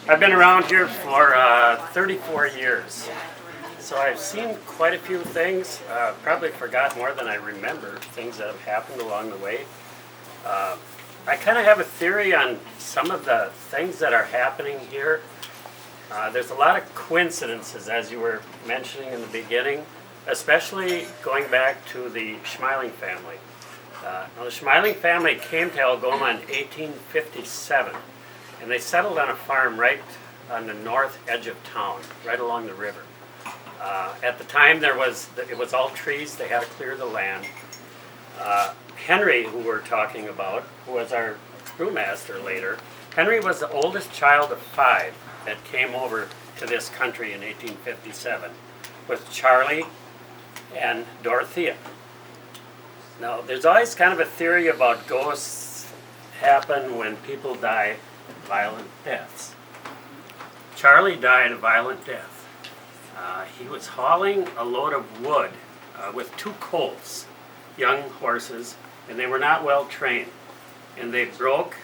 I've been around here for 34 years, so I've seen quite a few things. Probably forgot more than I remember, things that have happened along the way. I kind of have a theory on some of the things that are happening here. There's a lot of coincidences, as you were mentioning in the beginning, especially going back to the Schmiling family. Now the Schmiling family came to Algoma in 1857, and they settled on a farm right on the north edge of town, right along the river. At the time, it was all trees. They had to clear the land. Henry, who we're talking about, who was our brewmaster later, Henry was the oldest child of 5 that came over to this country in 1857 with Charlie and Dorothea. Now, there's always kind of a theory about ghosts happen when people die violent deaths. Charlie died a violent death. He was hauling a load of wood with 2 colts, young horses, and they were not well trained. And they broke,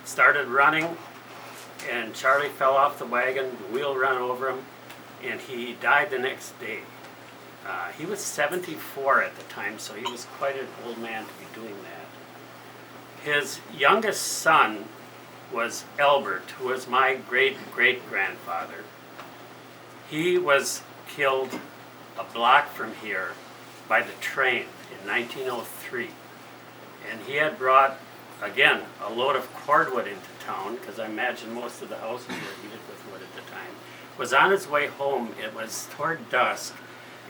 started running, and Charlie fell off the wagon, the wheel ran over him, and he died the next day. He was 74 at the time, so he was quite an old man to be doing that. His youngest son was Albert, who was my great-great-grandfather. He was killed a block from here by the train in 1903. And he had brought, again, a load of cordwood into town, because I imagine most of the houses were heated with wood at the time. Was on his way home. It was toward dusk,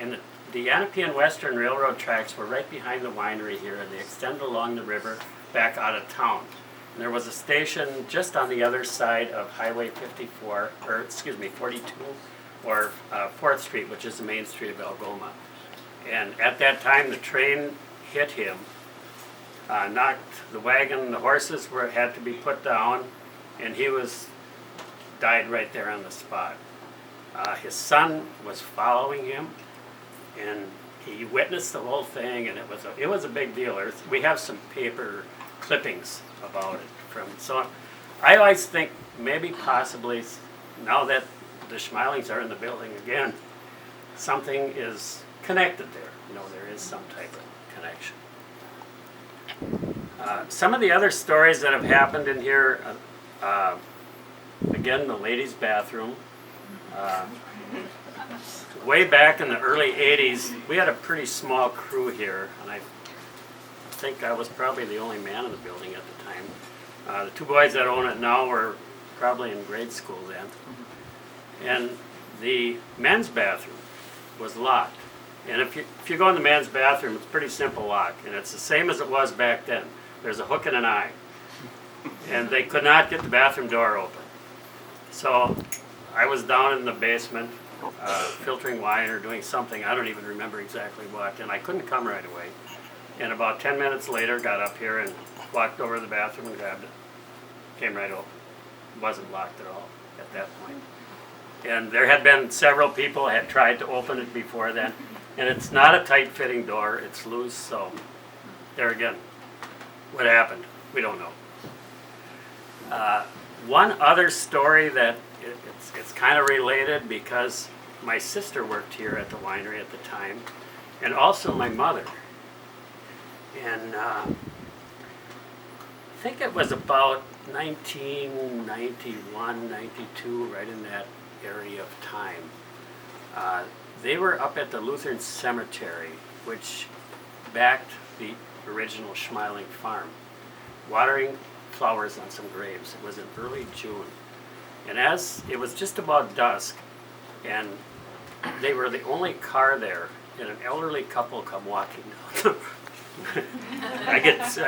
and the Anapian Western Railroad tracks were right behind the winery here, and they extended along the river back out of town. And there was a station just on the other side of Highway 42, or 4th Street, which is the main street of Algoma. And at that time, the train hit him, knocked the wagon, the horses had to be put down, and he died right there on the spot. His son was following him, and he witnessed the whole thing, and it was a big deal. We have some paper clippings about it. So I always think maybe possibly, now that the Schmilings are in the building again, something is connected there. There is some type of connection. Some of the other stories that have happened in here, again, the ladies' bathroom. Way back in the early 80s, we had a pretty small crew here, and I think I was probably the only man in the building at the time. The 2 boys that own it now were probably in grade school then. And the men's bathroom was locked. And if you go in the men's bathroom, it's a pretty simple lock, and it's the same as it was back then. There's a hook and an eye. And they could not get the bathroom door open. So I was down in the basement filtering wine or doing something, I don't even remember exactly what, and I couldn't come right away. And about 10 minutes later, got up here and walked over to the bathroom and grabbed it. Came right open. It wasn't locked at all at that point. And there had been several people had tried to open it before then, and it's not a tight-fitting door, it's loose, so there again, what happened? We don't know. One other story that it's kind of related, because my sister worked here at the winery at the time, and also my mother. And I think it was about 1991, 92, right in that area of time. They were up at the Lutheran Cemetery, which backed the original Schmiling farm, watering flowers on some graves. It was in early June. And as it was just about dusk, and they were the only car there, and an elderly couple come walking down. I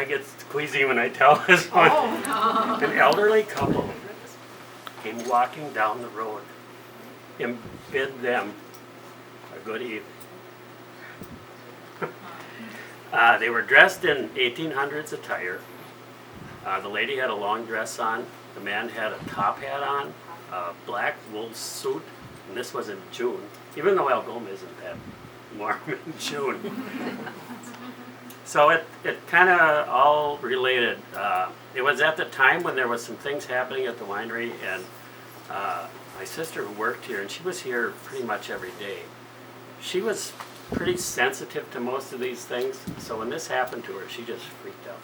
get queasy when I tell this one. Oh, no. An elderly couple came walking down the road and bid them a good evening. They were dressed in 1800s attire. The lady had a long dress on. The man had a top hat on, a black wool suit, and this was in June, even though Algoma isn't that warm in June. So it kind of all related. It was at the time when there was some things happening at the winery, and my sister who worked here, and she was here pretty much every day. She was pretty sensitive to most of these things, so when this happened to her, she just freaked out.